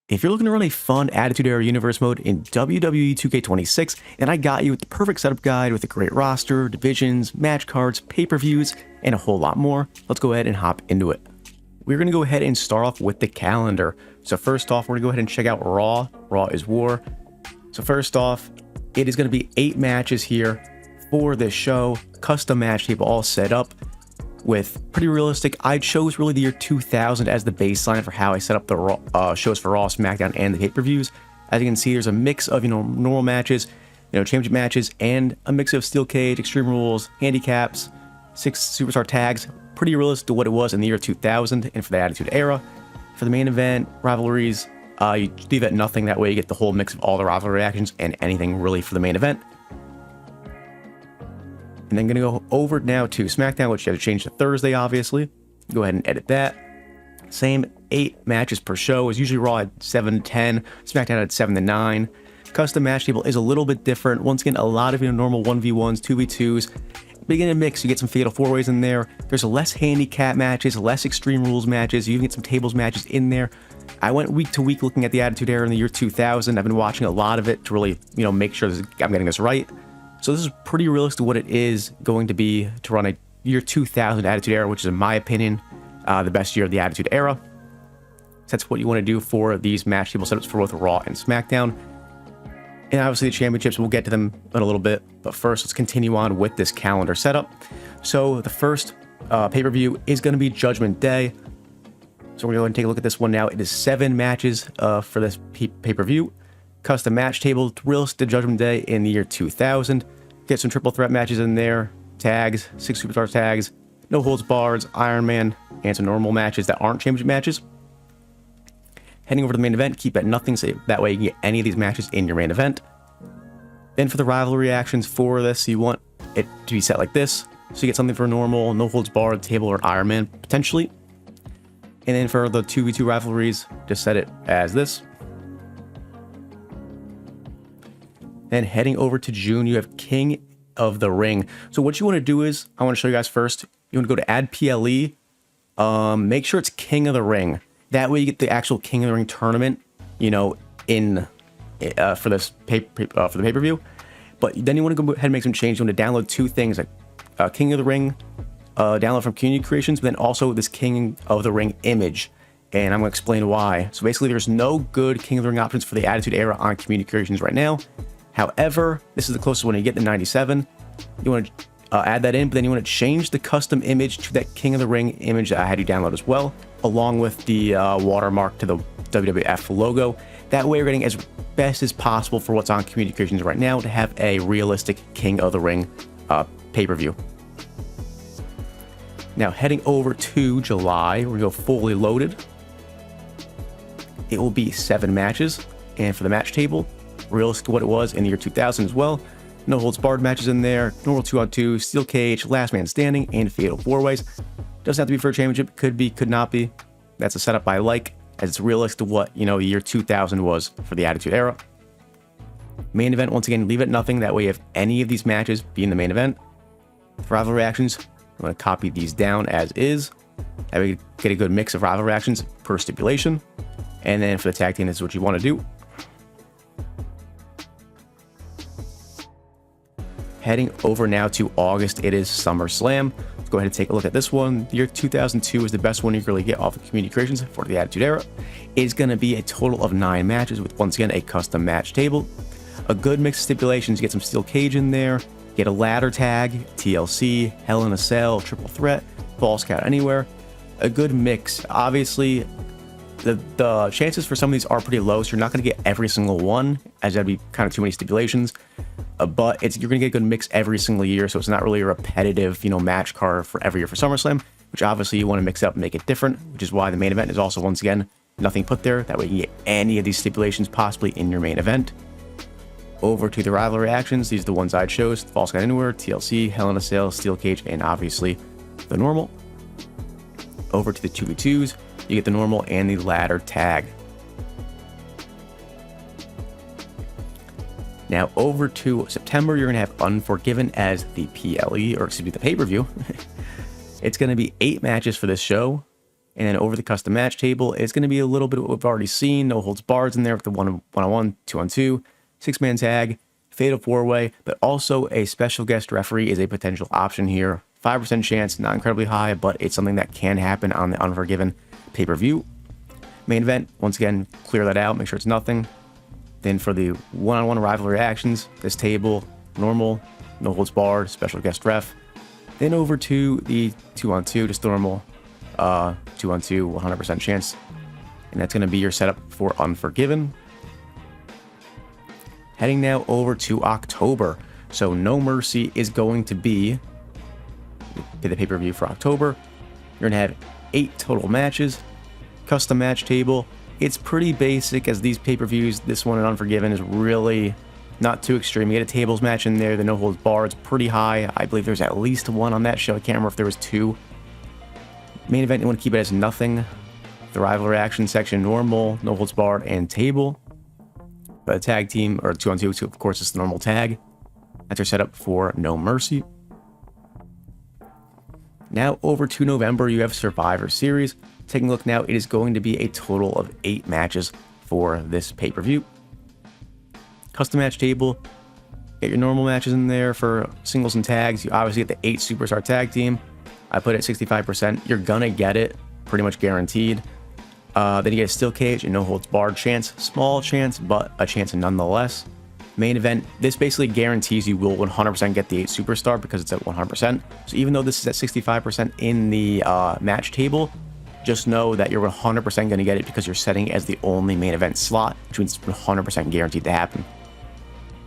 If you're looking to run a fun Attitude Era Universe mode in WWE 2K26, then I got you with the perfect setup guide with a great roster, divisions, match cards, pay-per-views, and a whole lot more. Let's go ahead and hop into it. We're going to go ahead and start off with the calendar. So first off, we're going to go ahead and check out Raw. Raw is War. So first off, it is going to be 8 matches here for this show. Custom match table all set up with pretty realistic. I chose really the year 2000 as the baseline for how I set up the Raw, shows for Raw, Smackdown, and the pay-per-views. As you can see, there's a mix of normal matches, championship matches, and a mix of steel cage, extreme rules, handicaps, 6 superstar tags. Pretty realistic to what it was in the year 2000 and for the Attitude Era. For the main event, rivalries, you leave at nothing. That way you get the whole mix of all the rivalry reactions and anything really for the main event. And then going to go over now to SmackDown, which you have to change to Thursday, obviously. Go ahead and edit that. Same 8 matches per show. Is usually Raw at 7 to 10, SmackDown at 7 to 9. Custom match table is a little bit different. Once again, a lot of normal 1v1s, 2v2s. Begin to mix. You get some fatal 4-ways in there. There's less handicap matches, less extreme rules matches. You even get some tables matches in there. I went week to week looking at the Attitude Era in the year 2000. I've been watching a lot of it to really, make sure I'm getting this right. So this is pretty realistic what it is going to be to run a year 2000 Attitude Era, which is, in my opinion, the best year of the Attitude Era. So that's what you want to do for these match table setups for both Raw and SmackDown. And obviously the championships, we'll get to them in a little bit. But first, let's continue on with this calendar setup. So the first pay-per-view is going to be Judgment Day. So we're going to go ahead and take a look at this one now. It is 7 matches for this pay-per-view. Custom match table, realistic Judgment Day in the year 2000. Get some triple threat matches in there, tags, 6 superstar tags, no holds barred, Iron Man, and some normal matches that aren't championship matches. Heading over to the main event, keep at nothing, so that way you can get any of these matches in your main event. Then for the rivalry reactions for this, you want it to be set like this. So you get something for normal, no holds barred, table, or Iron Man, potentially. And then for the 2v2 rivalries, just set it as this. Then heading over to June, you have King of the Ring. So what you want to do is, I want to show you guys first, you want to go to add PLE, make sure it's King of the Ring. That way you get the actual King of the Ring tournament, for this for the pay-per-view. But then you want to go ahead and make some changes. You want to download 2 things, like King of the Ring, download from Community Creations, but then also this King of the Ring image. And I'm going to explain why. So basically, there's no good King of the Ring options for the Attitude Era on Community Creations right now. However, this is the closest one you get to 97. You want to add that in, but then you want to change the custom image to that King of the Ring image that I had you download as well, along with the watermark to the WWF logo. That way, we're getting as best as possible for what's on Communications right now to have a realistic King of the Ring pay-per-view. Now, heading over to July, we're going to go fully loaded. It will be 7 matches, and for the match table, realistic to what it was in the year 2000 as well. No holds barred matches in there, normal 2-on-2, steel cage, last man standing, and fatal 4-ways. Doesn't have to be for a championship, could be, could not be. That's a setup I like, as it's realistic to what, the year 2000 was for the Attitude Era. Main event, once again, leave it nothing. That way, if any of these matches be in the main event. For rival reactions, I'm going to copy these down as is. That way, you get a good mix of rival reactions per stipulation. And then for the tag team, this is what you want to do. Heading over now to August, it is SummerSlam. Let's go ahead and take a look at this one. The year 2002 is the best one you can really get off of Community Creations for the Attitude Era. It's going to be a total of 9 matches with, once again, a custom match table. A good mix of stipulations. You get some steel cage in there, get a ladder tag, TLC, Hell in a Cell, triple threat, false count anywhere. A good mix. Obviously, the chances for some of these are pretty low, so you're not going to get every single one, as that'd be kind of too many stipulations. But you're going to get a good mix every single year, so it's not really a repetitive, match card for every year for SummerSlam, which obviously you want to mix up and make it different, which is why the main event is also, once again, nothing put there. That way you can get any of these stipulations possibly in your main event. Over to the rival reactions, these are the ones I chose: False Count Anywhere, TLC, Hell in a Cell, Steel Cage, and obviously the normal. Over to the 2v2s, you get the normal and the ladder tag. Now over to September, you're going to have Unforgiven as the PLE, or excuse me, the pay-per-view. It's going to be 8 matches for this show. And then over the custom match table, it's going to be a little bit of what we've already seen. No holds barred in there with the one-on-one, two-on-two, six-man tag, fatal four-way, but also a special guest referee is a potential option here. 5% chance, not incredibly high, but it's something that can happen on the Unforgiven pay-per-view. Main event, once again, clear that out, make sure it's nothing. Then for the one-on-one rivalry actions, this table, normal, no holds barred, special guest ref. Then over to the two-on-two, just normal, two-on-two, 100% chance. And that's going to be your setup for Unforgiven. Heading now over to October. So No Mercy is going to be the pay-per-view for October. You're going to have 8 total matches. Custom match table. It's pretty basic as these pay-per-views. This one in Unforgiven is really not too extreme. You get a tables match in there. The no holds barred is pretty high. I believe there's at least one on that show. I can't remember if there was 2. Main event, you want to keep it as nothing. The rivalry action section, normal, no holds barred, and table. The tag team, or two-on-two, of course, is the normal tag. That's our setup for No Mercy. Now over to November, you have Survivor Series. Taking a look now, it is going to be a total of 8 matches for this pay-per-view. Custom match table, get your normal matches in there for singles and tags. You obviously get the 8 superstar tag team. I put it at 65%. You're gonna get it, pretty much guaranteed. Then you get a steel cage and no holds barred chance. Small chance, but a chance nonetheless. Main event, this basically guarantees you will 100% get the 8 superstar because it's at 100%. So even though this is at 65% in the match table, just know that you're 100% going to get it because you're setting it as the only main event slot, which means it's 100% guaranteed to happen.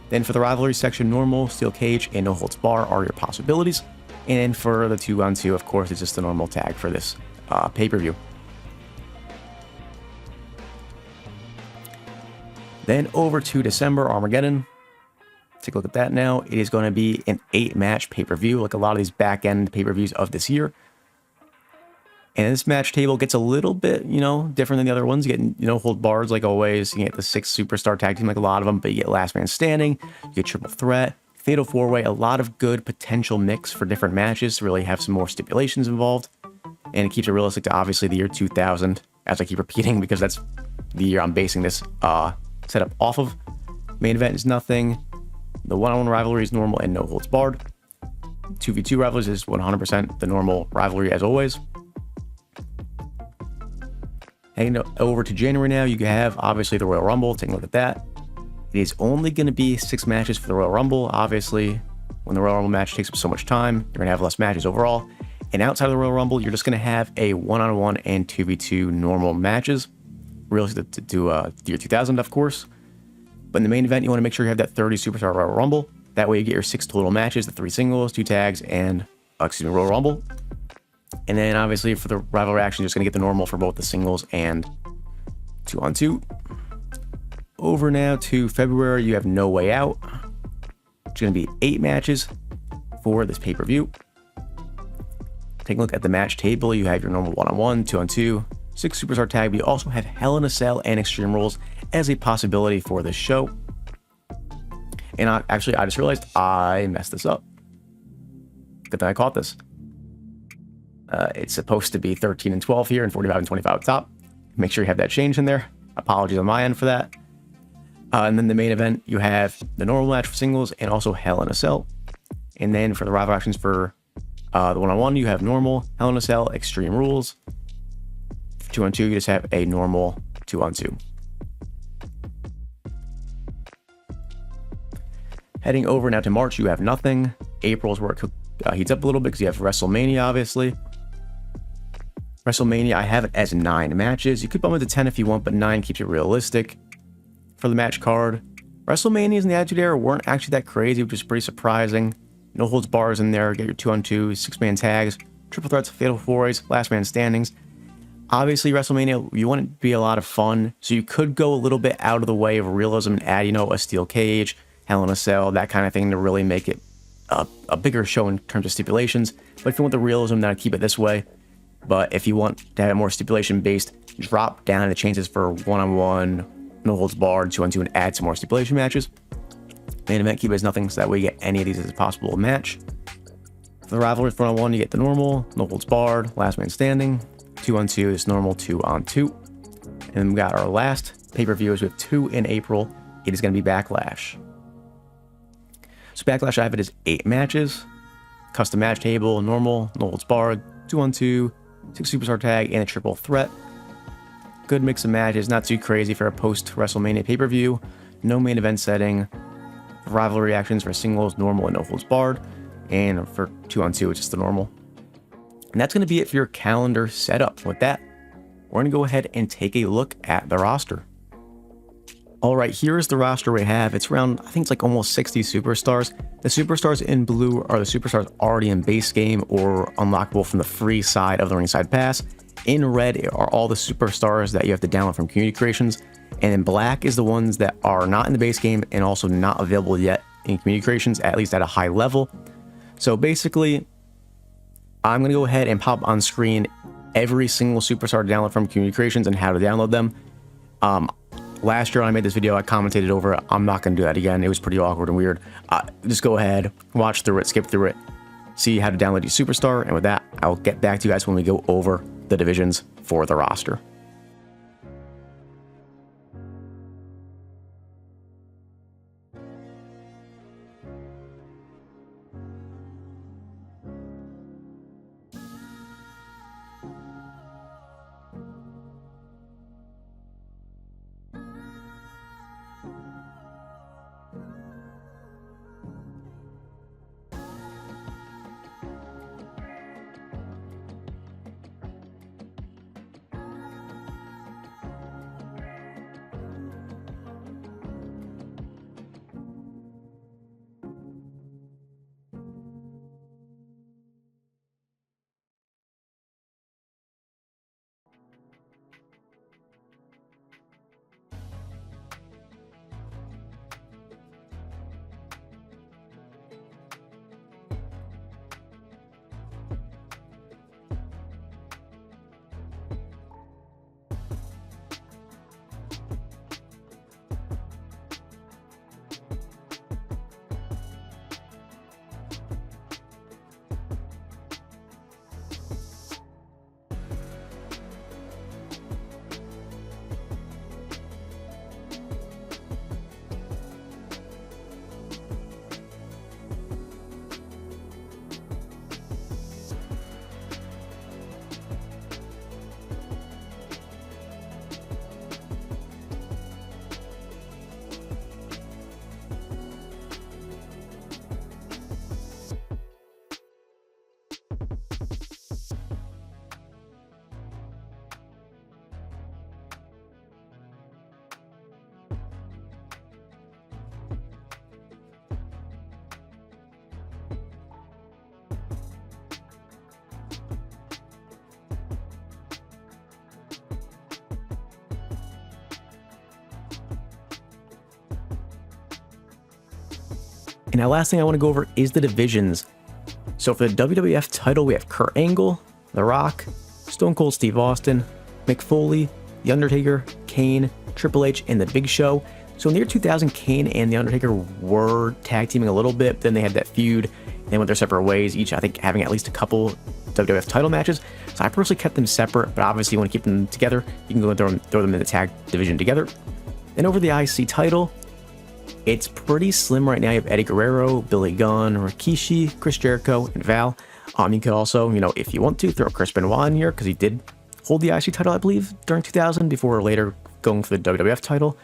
Then for the rivalry section, normal, steel cage, and no holds bar are your possibilities. And then for the 2-on-2, of course, it's just the normal tag for this pay-per-view. Then over to December, Armageddon. Take a look at that now. It is going to be an 8-match pay-per-view, like a lot of these back-end pay-per-views of this year. And this match table gets a little bit, different than the other ones. You get, hold bars like always. You get the 6 superstar tag team like a lot of them, but you get last man standing. You get triple threat, fatal four-way, a lot of good potential mix for different matches to really have some more stipulations involved. And it keeps it realistic to obviously the year 2000, as I keep repeating, because that's the year I'm basing this setup off of. Main event is nothing. The one-on-one rivalry is normal and no holds barred. 2v2 rivalries is 100% the normal rivalry as always. Heading over to January now, you have obviously the Royal Rumble. Take a look at that. It is only going to be 6 matches for the Royal Rumble. Obviously, when the Royal Rumble match takes up so much time, you're going to have less matches overall. And outside of the Royal Rumble, you're just going to have a 1-on-1 and 2v2 normal matches. Realistic to do the year 2000, of course. But in the main event, you want to make sure you have that 30 Superstar Royal Rumble. That way you get your 6 total matches, the 3 singles, 2 tags, and, Royal Rumble. And then obviously for the rivalry action, you're just going to get the normal for both the singles and 2-on-2. Over now to February, you have No Way Out. It's going to be 8 matches for this pay-per-view. Take a look at the match table. You have your normal 1-on-1, 2-on-2, 6 superstar tag, but you also have Hell in a Cell and Extreme Rules as a possibility for this show. And I just realized I messed this up. Good thing I caught this. It's supposed to be 13 and 12 here and 45 and 25 up top. Make sure you have that change in there. Apologies on my end for that. And then the main event, you have the normal match for singles and also Hell in a Cell. And then for the rival actions for the one-on-one, you have normal, Hell in a Cell, Extreme Rules. For 2-on-2, you just have a normal 2-on-2. Heading over now to March, you have nothing. April's where it heats up a little bit because you have WrestleMania, obviously. WrestleMania, I have it as 9 matches. You could bump it to 10 if you want, but 9 keeps it realistic. For the match card, WrestleManias in the Attitude Era weren't actually that crazy, which is pretty surprising. No holds bars in there. Get your 2-on-2, 6-man tags, triple threats, fatal four-ways, last man standings. Obviously, WrestleMania, you want it to be a lot of fun, so you could go a little bit out of the way of realism and add, a steel cage, Hell in a Cell, that kind of thing to really make it a bigger show in terms of stipulations. But if you want the realism, then I'd keep it this way. But if you want to have it more stipulation-based, drop down the chances for 1-on-1, no holds barred, 2-on-2, and add some more stipulation matches. Main event, keep it as nothing, so that way you get any of these as a possible match. For the rivalry 1-on-1, you get the normal, no holds barred, last man standing. 2-on-2, this normal 2-on-2. And we got our last pay-per-view, we have 2 in April. It is going to be Backlash. So Backlash, I have it as 8 matches. Custom match table, normal, no holds barred, 2-on-2, 6 superstar tag, and a triple threat. Good mix of matches, not too crazy for a post-WrestleMania pay-per-view. No main event setting. Rivalry actions for singles, normal, and no holds barred. And for 2-on-2, it's just the normal. And that's going to be it for your calendar setup. With that, we're going to go ahead and take a look at the roster. All right, here's the roster we have. It's around, I think it's like almost 60 superstars. The superstars in blue are the superstars already in base game or unlockable from the free side of the ringside pass. In red are all the superstars that you have to download from community creations. And in black is the ones that are not in the base game and also not available yet in community creations, at least at a high level. So basically, I'm going to go ahead and pop on screen every single superstar to download from community creations and how to download them. Last year when I made this video, I commentated over it. I'm not going to do that again. It was pretty awkward and weird. Just go ahead, watch through it, skip through it, see how to download your superstar. And with that, I'll get back to you guys when we go over the divisions for the roster. And now last thing I want to go over is the divisions. So for the WWF title, we have Kurt Angle, The Rock, Stone Cold Steve Austin, Mick Foley, The Undertaker, Kane, Triple H, and The Big Show. So in the year 2000, Kane and The Undertaker were tag teaming a little bit, then they had that feud, they went their separate ways, each I think having at least a couple WWF title matches. So I personally kept them separate, but obviously you want to keep them together, you can go and throw them in the tag division together. And over the IC title, it's pretty slim right now. You have Eddie Guerrero, Billy Gunn, Rikishi, Chris Jericho, and Val. You could also, if you want to, throw Chris Benoit in here because he did hold the IC title, I believe, during 2000 before later going for the WWF title.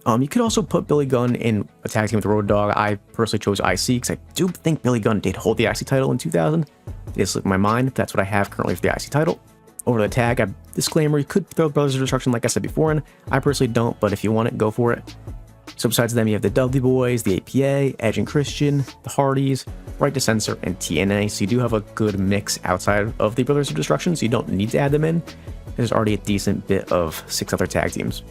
You could also put Billy Gunn in a tag team with Road Dogg. I personally chose IC because I do think Billy Gunn did hold the IC title in 2000. It just slipped my mind. That's what I have currently for the IC title. Over the tag, disclaimer, you could throw Brothers of Destruction like I said before, and I personally don't, but if you want it, go for it. So besides them, you have the Dudley Boys, the APA, Edge and Christian, the Hardys, Right to Censor, and TNA. So you do have a good mix outside of the Brothers of Destruction, so you don't need to add them in. There's already a decent bit of 6 other tag teams.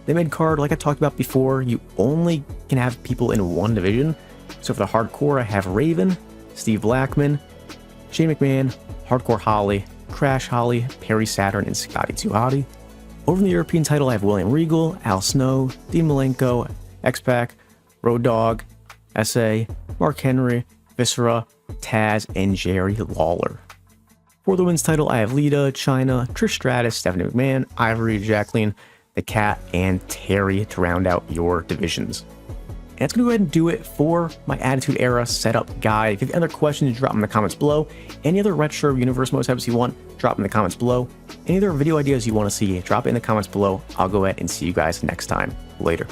The mid-card, like I talked about before, you only can have people in one division. So for the Hardcore, I have Raven, Steve Blackman, Shane McMahon, Hardcore Holly, Crash Holly, Perry Saturn, and Scotty 2 Hotty. Over in the European title, I have William Regal, Al Snow, Dean Malenko, X-Pac, Road Dogg, SA, Mark Henry, Viscera, Taz, and Jerry Lawler. For the women's title, I have Lita, Chyna, Trish Stratus, Stephanie McMahon, Ivory, Jacqueline, the Cat, and Terry to round out your divisions. And that's going to go ahead and do it for my Attitude Era setup guide. If you have other questions, drop them in the comments below. Any other retro universe mode setups you want, drop them in the comments below. Any other video ideas you want to see, drop it in the comments below. I'll go ahead and see you guys next time. Later.